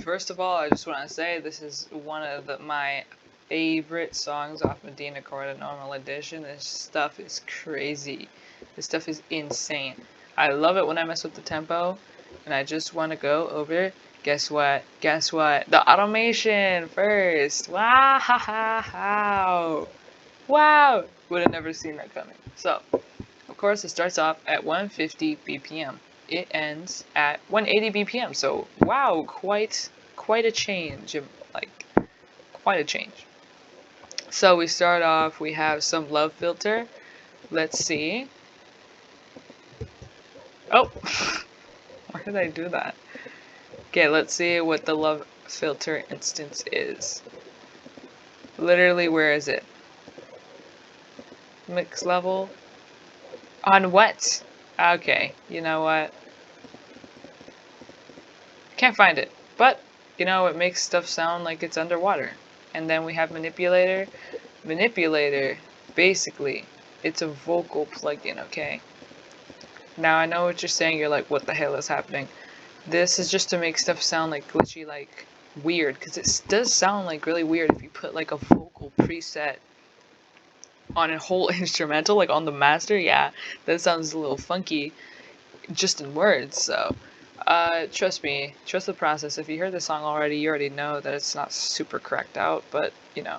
first of all, I just want to say this is one of my favorite songs off medinacore, the normal edition. This stuff is crazy. This stuff is insane. I love it when I mess with the tempo, and I just want to go over it. Guess what? Guess what? The automation first. Wow! Wow! Would have never seen that coming. So, of course, it starts off at 150 BPM. It ends at 180 BPM. So, wow, quite a change. Like, quite a change. So we start off. We have some love filter. Let's see. Oh, why did I do that? Okay, let's see what the love filter instance is. Literally, where is it? Mix level. On what? Okay, you know what? Can't find it. But, you know, it makes stuff sound like it's underwater. And then we have manipulator. Manipulator, basically, it's a vocal plugin, okay? Now, I know what you're saying. You're like, what the hell is happening? This is just to make stuff sound like glitchy, like weird. Because it does sound like really weird if you put like a vocal preset on a whole instrumental, like on the master. Yeah, that sounds a little funky just in words. So trust me, trust the process. If you heard the song already, you already know that it's not super cracked out, but you know,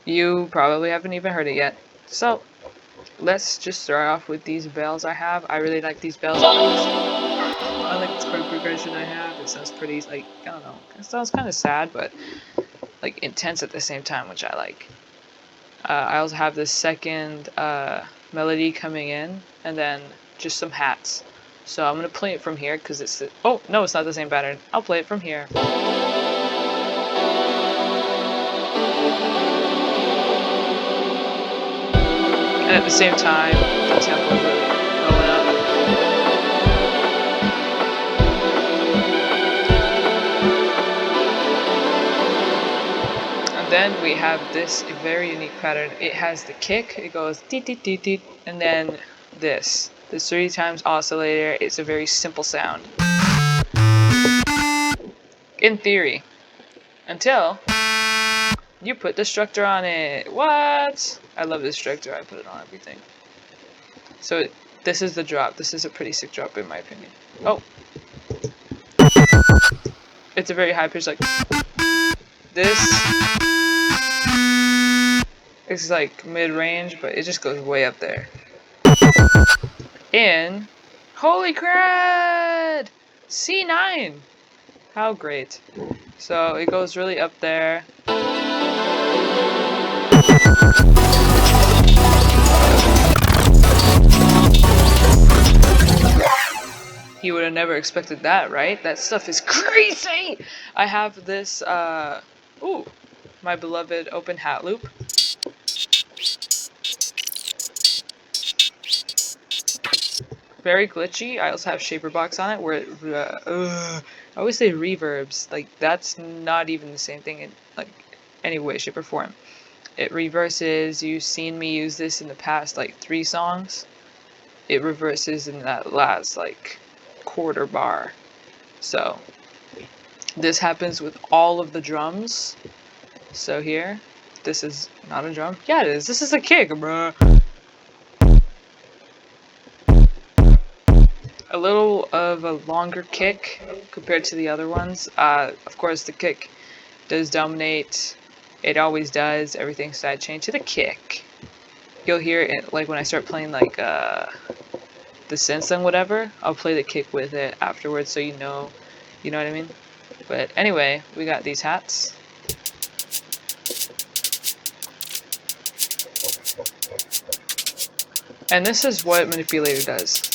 you probably haven't even heard it yet. So let's just start off with these bells I have. I really like these bells. I like this chord progression I have. It sounds pretty, like, I don't know, it sounds kind of sad, but like intense at the same time, which I like. I also have this second melody coming in, and then just some hats. So I'm gonna play it from here because it's the, oh no, it's not the same pattern. I'll play it from here. And at the same time, the tempo is really going up. And then we have this very unique pattern. It has the kick. It goes deet deet deet deet, and then this. This 3 times oscillator. It's a very simple sound. In theory. Until you put Destructor on it. What? I love Destructor. I put it on everything. So this is the drop. This is a pretty sick drop in my opinion. Oh. It's a very high pitch, like this. It's like mid-range, but it just goes way up there. In holy crud! C9! How great. So it goes really up there. You would have never expected that, right? That stuff is crazy! I have this, ooh, my beloved open hat loop. Very glitchy. I also have shaper box on it where it, I always say reverbs. Like, that's not even the same thing in, like, any way, shape, or form. It reverses. You've seen me use this in the past, like, 3 songs. It reverses in that last, like, quarter bar. So this happens with all of the drums. So here, this is not a drum. Yeah, it is. This is a kick, bruh. A little of a longer kick compared to the other ones. Of course, the kick does dominate. It always does. Everything's sidechained to the kick. You'll hear it like when I start playing like the synths and whatever. I'll play the kick with it afterwards, so you know what I mean. But anyway, we got these hats. And this is what Manipulator does.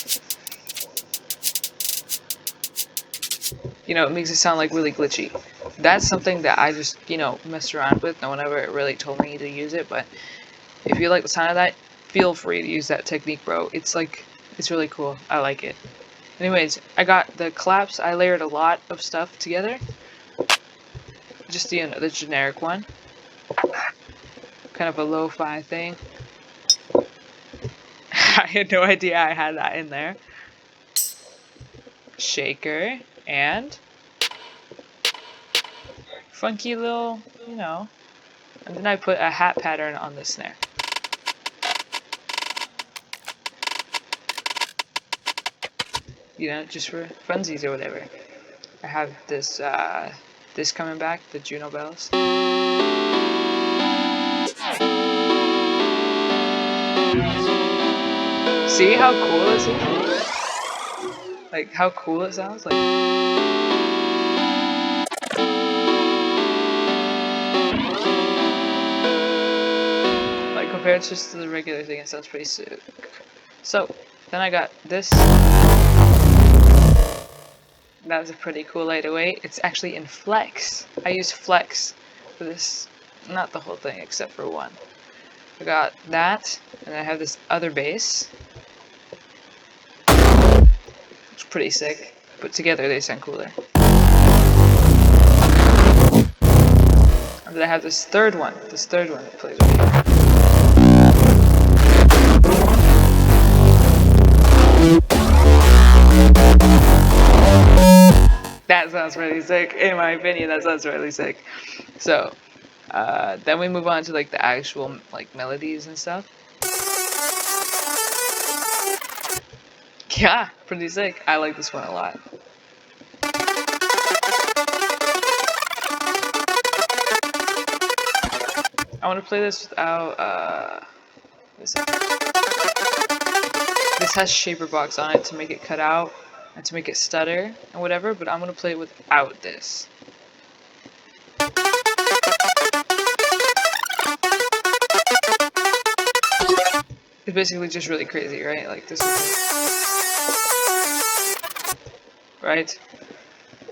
You know, it makes it sound like really glitchy. That's something that I just, you know, messed around with. No one ever really told me to use it, but if you like the sound of that, feel free to use that technique, bro. It's like, it's really cool. I like it. Anyways, I got the claps. I layered a lot of stuff together. Just the generic one. Kind of a lo-fi thing. I had no idea I had that in there. Shaker and funky little, and then I put a hat pattern on the snare. Just for funsies or whatever. I have this coming back, the Juno bells. See how cool this is? Like how cool it sounds? Like compared just to the regular thing, it sounds pretty sick. So then I got this. That's a pretty cool 808. It's actually in flex. I use flex for this, not the whole thing except for one. I got that, and I have this other bass. It's pretty sick, but together they sound cooler. And then I have this third one that plays over here. That sounds really sick. In my opinion, that sounds really sick. So, then we move on to like the actual like melodies and stuff. Yeah, pretty sick. I like this one a lot. I want to play this without this has shaper box on it to make it cut out and to make it stutter and whatever, but I'm gonna play it without this. It's basically just really crazy, right? Like this is right?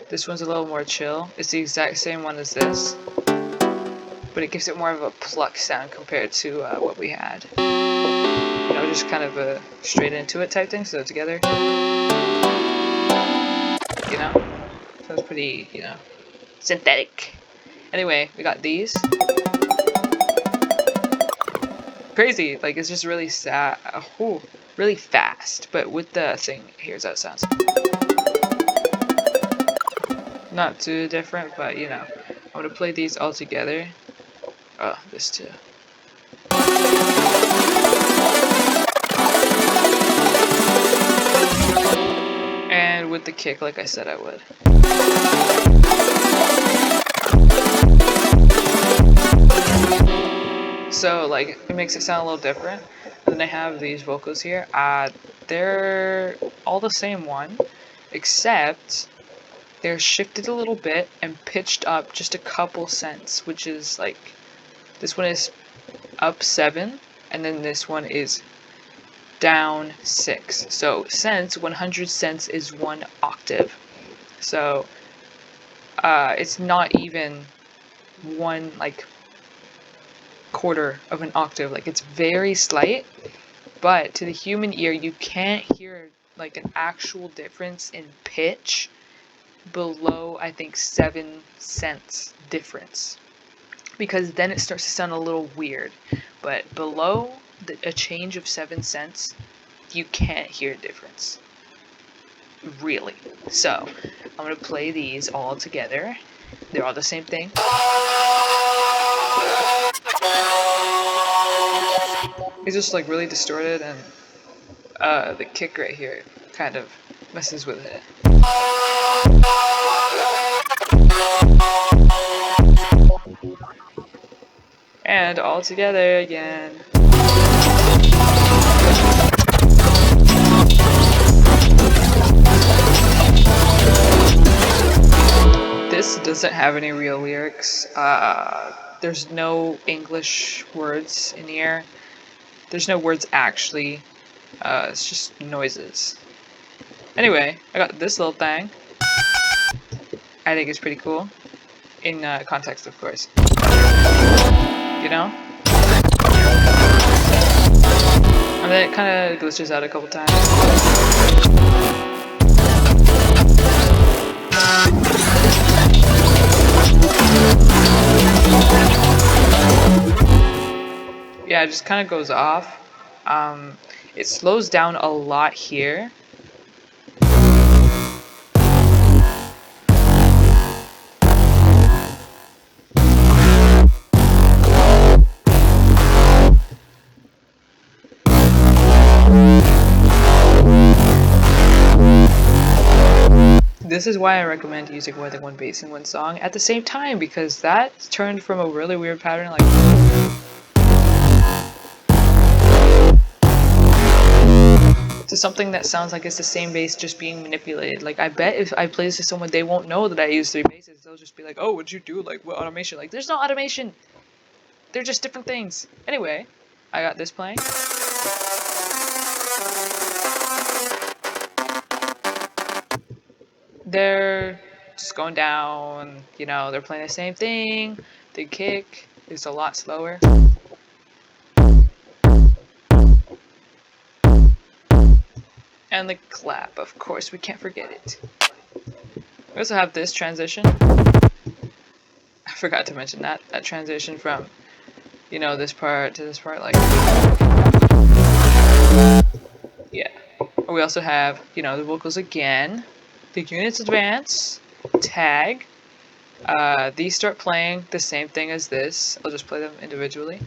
This one's a little more chill. It's the exact same one as this, but it gives it more of a pluck sound compared to what we had. Just kind of a straight into it type thing, so together. Sounds pretty, synthetic. Anyway, we got these. Crazy, like it's just really really fast, but with the thing, here's how it sounds. Not too different, but I'm gonna play these all together. Oh, this too. And with the kick, like I said I would. So like it makes it sound a little different. And then I have these vocals here. They're all the same one, except they're shifted a little bit and pitched up just a couple cents, which is like this one is up 7 and then this one is down 6. So cents, 100 cents is 1 octave. So it's not even 1 like quarter of an octave. Like it's very slight, but to the human ear you can't hear like an actual difference in pitch below, I think, 7 cents difference, because then it starts to sound a little weird. But below a change of 7 cents, you can't hear a difference, really. So I'm gonna play these all together. They're all the same thing. It's just like really distorted, and the kick right here kind of messes with it. And all together again. This doesn't have any real lyrics. There's no English words in here. There's no words actually. It's just noises. Anyway, I got this little thing. I think it's pretty cool. In context, of course. And then it kind of glitches out a couple times. Yeah, it just kind of goes off. It slows down a lot here. This is why I recommend using more than one bass in one song at the same time, because that turned from a really weird pattern like to something that sounds like it's the same bass just being manipulated. Like, I bet if I play this to someone, they won't know that I use 3 basses. They'll just be like, oh, what'd you do? Like, what automation? Like, there's no automation. They're just different things. Anyway, I got this playing. They're just going down, you know, they're playing the same thing. The kick is a lot slower. And the clap, of course, we can't forget it. We also have this transition. I forgot to mention that transition from, you know, this part to this part, like, yeah. We also have, you know, the vocals again, the units advance, tag. These start playing the same thing as this. I'll just play them individually.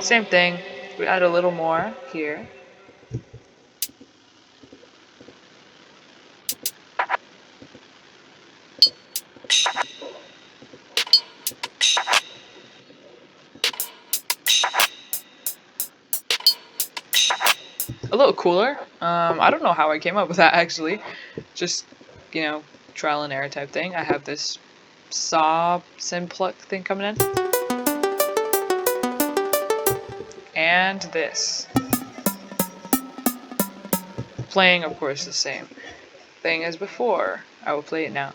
Same thing. We add a little more here. A little cooler. I don't know how I came up with that actually. Just, you know, trial and error type thing. I have this saw sim pluck thing coming in. And this. Playing, of course, the same thing as before. I will play it now.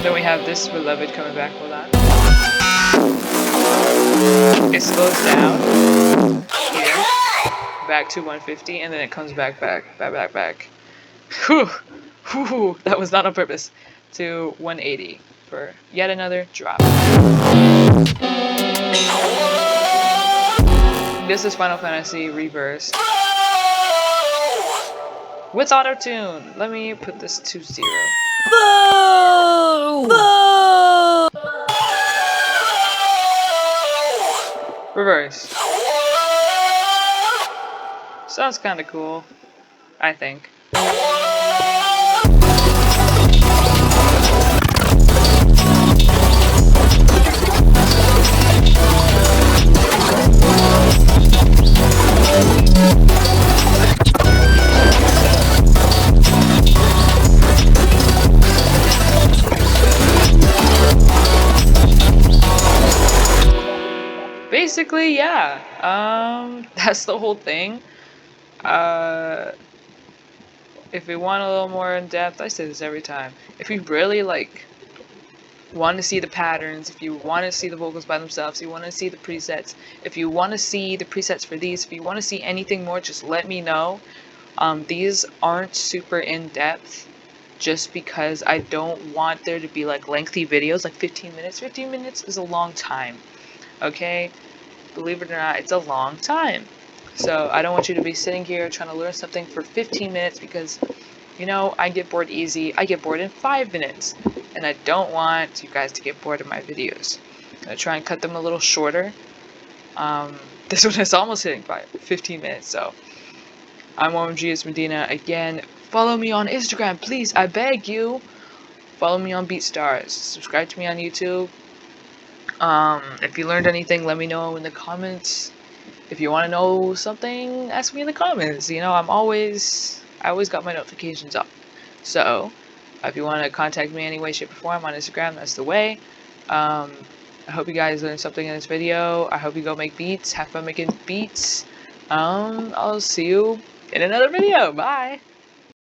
Then we have this beloved coming back. Hold on. It slows down here, back to 150, and then it comes back. Whew, whew, that was not on purpose. To 180 for yet another drop. This is Final Fantasy reversed with auto-tune. Let me put this to 0. Reverse. Sounds kind of cool, I think. Basically, yeah. That's the whole thing. If we want a little more in depth, I say this every time. If you really like want to see the patterns, if you want to see the vocals by themselves, you want to see the presets, if you want to see the presets for these, if you want to see anything more, just let me know. These aren't super in depth just because I don't want there to be like lengthy videos, like 15 minutes. 15 minutes is a long time, okay? Believe it or not, it's a long time. So I don't want you to be sitting here trying to learn something for 15 minutes because, you know, I get bored easy. I get bored in 5 minutes. And I don't want you guys to get bored of my videos. I'm going to try and cut them a little shorter. This one is almost hitting 15 minutes, so. I'm OMG, it's Medina. Again, follow me on Instagram, please. I beg you. Follow me on BeatStars. Subscribe to me on YouTube. If you learned anything, let me know in the comments. If you want to know something, ask me in the comments. You know, I always got my notifications up. So, if you want to contact me any way, shape, or form on Instagram, that's the way. I hope you guys learned something in this video. I hope you go make beats. Have fun making beats. I'll see you in another video. Bye!